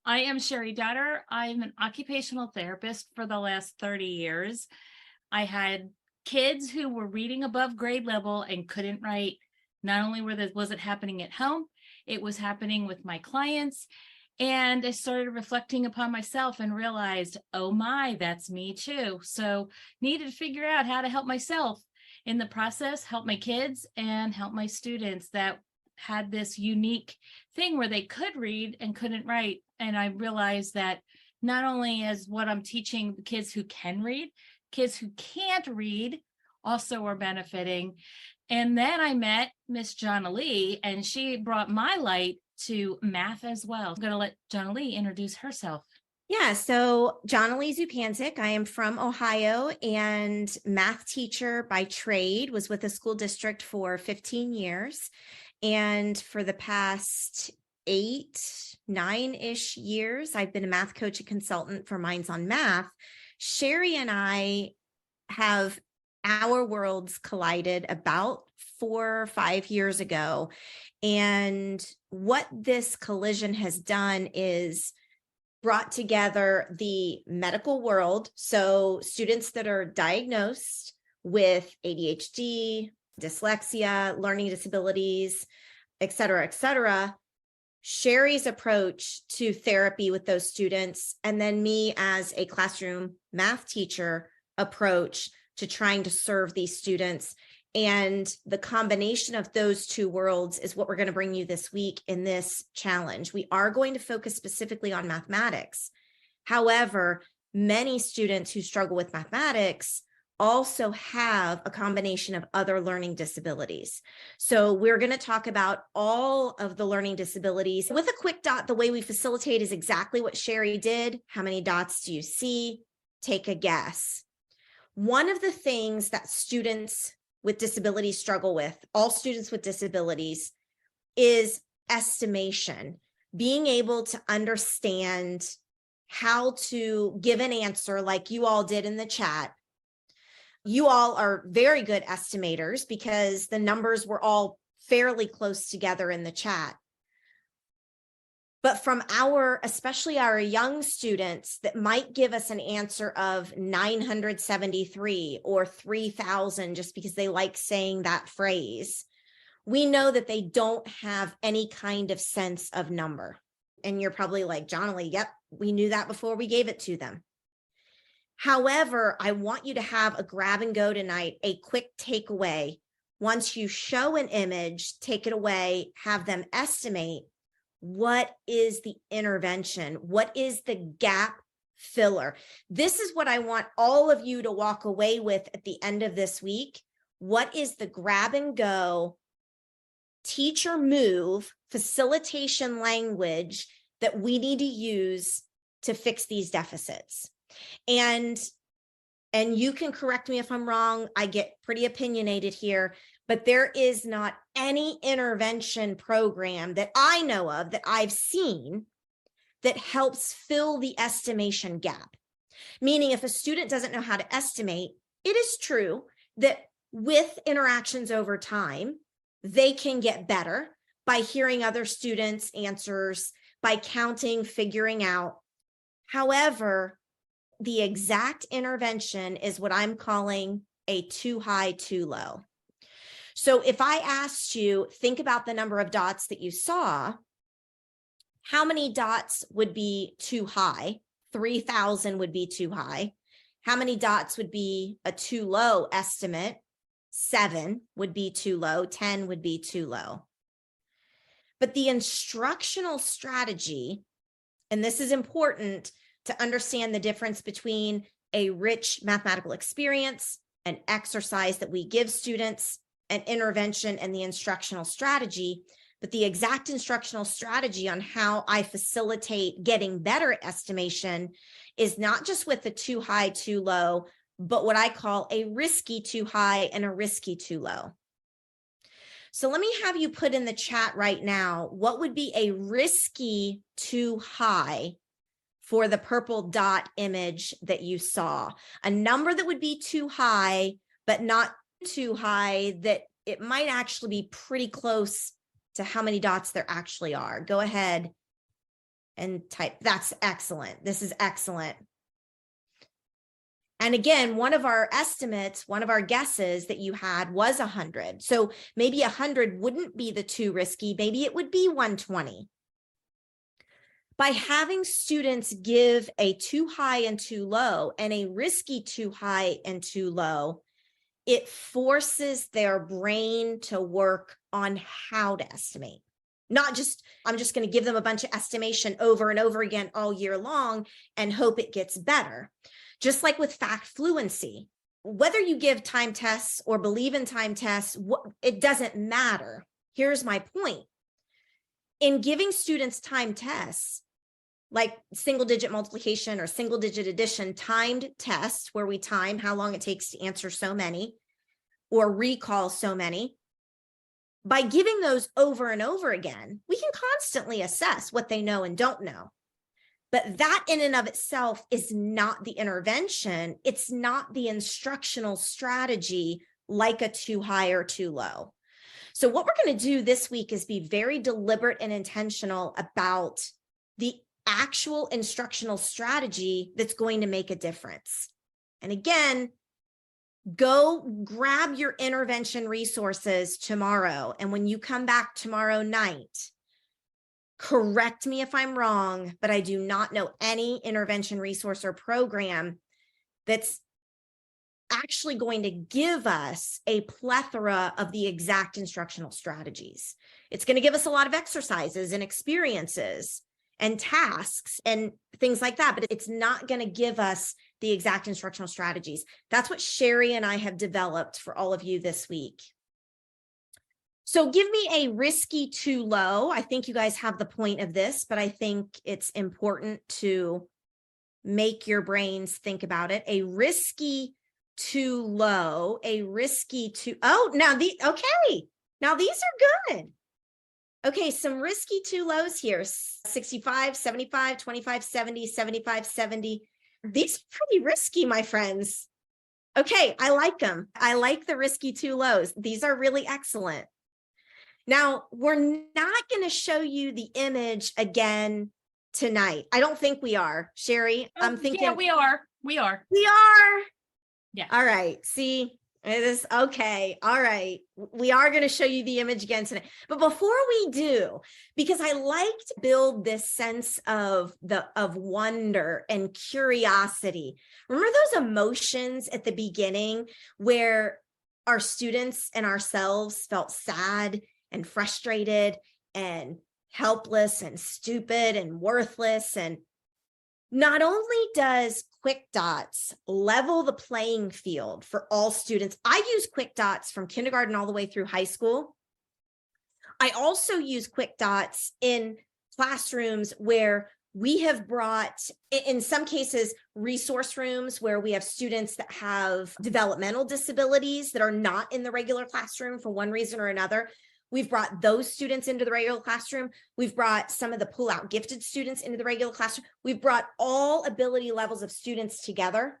I am Cheri Dotterer. I'm an occupational therapist for the last 30 years. I had kids who were reading above grade level and couldn't write. Not only was it happening at home, it was happening with my clients. And I started reflecting upon myself and realized, oh my, that's me too. So needed to figure out how to help myself in the process, help my kids and help my students that had this unique thing where they could read and couldn't write. And I realized that not only is what I'm teaching the kids who can read, kids who can't read also are benefiting. And then I met Miss Jonily, and she brought my light to math as well. I'm going to let Jonily introduce herself. Yeah, so Jonily Zupancic. I am from Ohio and math teacher by trade, was with a school district for 15 years. And for the past 9-ish years, I've been a math coach and consultant for Minds on Math. Cheri and I have our worlds collided about 4 or 5 years ago. And what this collision has done is brought together the medical world. So students that are diagnosed with ADHD, dyslexia, learning disabilities, et cetera, Cheri's approach to therapy with those students, and then me as a classroom math teacher approach to trying to serve these students. And the combination of those two worlds is what we're going to bring you this week in this challenge. We are going to focus specifically on mathematics. However, many students who struggle with mathematics also have a combination of other learning disabilities. So we're going to talk about all of the learning disabilities. With a quick dot, the way we facilitate is exactly what Cheri did. How many dots do you see? Take a guess. One of the things that students with disabilities struggle with, all students with disabilities, is estimation, being able to understand how to give an answer like you all did in the chat. You all are very good estimators because the numbers were all fairly close together in the chat. But from especially our young students that might give us an answer of 973 or 3,000 just because they like saying that phrase, we know that they don't have any kind of sense of number. And you're probably like, Jonily, yep, we knew that before we gave it to them. However, I want you to have a grab and go tonight, a quick takeaway. Once you show an image, take it away, have them estimate. What is the intervention? What is the gap filler? This is what I want all of you to walk away with at the end of this week. What is the grab and go teacher move facilitation language that we need to use to fix these deficits? And you can correct me if I'm wrong. I get pretty opinionated here, but there is not any intervention program that I know of that I've seen that helps fill the estimation gap. Meaning if a student doesn't know how to estimate, it is true that with interactions over time, they can get better by hearing other students' answers, by counting, figuring out. However, the exact intervention is what I'm calling a too high, too low. So if I asked you, think about the number of dots that you saw, how many dots would be too high? 3,000 would be too high. How many dots would be a too low estimate? 7 would be too low. 10 would be too low. But the instructional strategy, and this is important to understand the difference between a rich mathematical experience, an exercise that we give students, an intervention, and the instructional strategy. But the exact instructional strategy on how I facilitate getting better at estimation is not just with the too high, too low, but what I call a risky too high and a risky too low. So let me have you put in the chat right now, what would be a risky too high for the purple dot image that you saw? A number that would be too high, but not too high that it might actually be pretty close to how many dots there actually are. Go ahead and type. That's excellent. This is excellent. And again, one of our estimates, one of our guesses that you had was 100. So maybe 100 wouldn't be the too risky. Maybe it would be 120. By having students give a too high and too low and a risky too high and too low, it forces their brain to work on how to estimate. Not just, I'm just going to give them a bunch of estimation over and over again all year long and hope it gets better. Just like with fact fluency, whether you give time tests or believe in time tests, it doesn't matter. Here's my point. In giving students time tests, like single digit multiplication or single digit addition timed tests, where we time how long it takes to answer so many or recall so many, by giving those over and over again, we can constantly assess what they know and don't know. But that in and of itself is not the intervention. It's not the instructional strategy like a too high or too low. So what we're going to do this week is be very deliberate and intentional about the actual instructional strategy that's going to make a difference. And again, go grab your intervention resources tomorrow. And when you come back tomorrow night, correct me if I'm wrong, but I do not know any intervention resource or program that's actually going to give us a plethora of the exact instructional strategies. It's going to give us a lot of exercises and experiences and tasks and things like that, but it's not going to give us the exact instructional strategies. That's what Cheri and I have developed for all of you this week. So give me a risky too low. I think you guys have the point of this, but I think it's important to make your brains think about it. A risky too low, a risky too, now these are good. Okay, some risky too lows here. 65, 75, 25, 70, 75, 70. These are pretty risky, my friends. Okay, I like them. I like the risky too lows. These are really excellent. Now, we're not going to show you the image again tonight. I don't think we are. Cheri, I'm thinking. Yeah, we are. We are. Yeah. All right. See, it is okay. All right. We are going to show you the image again tonight. But before we do, because I like to build this sense of wonder and curiosity. Remember those emotions at the beginning where our students and ourselves felt sad and frustrated and helpless and stupid and worthless? And not only does Quick Dots level the playing field for all students, I use Quick Dots from kindergarten all the way through high school. I also use Quick Dots in classrooms where we have brought, in some cases, resource rooms where we have students that have developmental disabilities that are not in the regular classroom for one reason or another. We've brought those students into the regular classroom. We've brought some of the pull-out gifted students into the regular classroom. We've brought all ability levels of students together.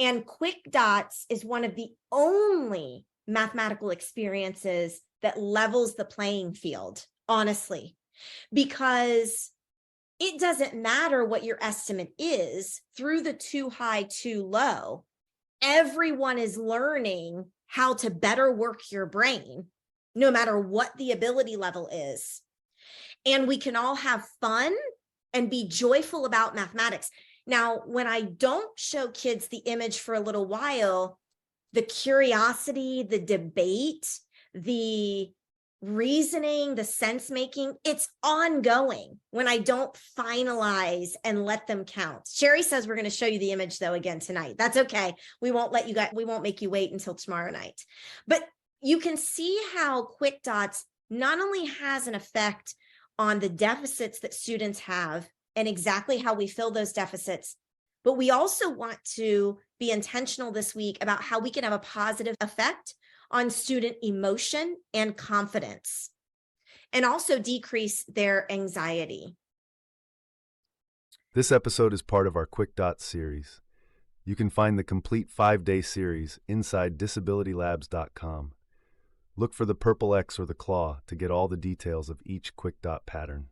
And Quick Dots is one of the only mathematical experiences that levels the playing field, honestly, because it doesn't matter what your estimate is through the too high, too low. Everyone is learning how to better work your brain, no matter what the ability level is. And we can all have fun and be joyful about mathematics. Now, when I don't show kids the image for a little while, the curiosity, the debate, the reasoning, the sense making, it's ongoing when I don't finalize and let them count. Cheri says we're going to show you the image though again tonight. That's okay. We won't make you wait until tomorrow night. But you can see how Quick Dots not only has an effect on the deficits that students have and exactly how we fill those deficits, but we also want to be intentional this week about how we can have a positive effect on student emotion and confidence, and also decrease their anxiety. This episode is part of our Quick Dots series. You can find the complete 5-day series inside disabilitylabs.com. Look for the purple X or the claw to get all the details of each Quick Dot pattern.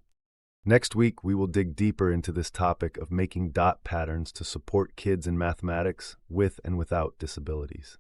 Next week, we will dig deeper into this topic of making dot patterns to support kids in mathematics with and without disabilities.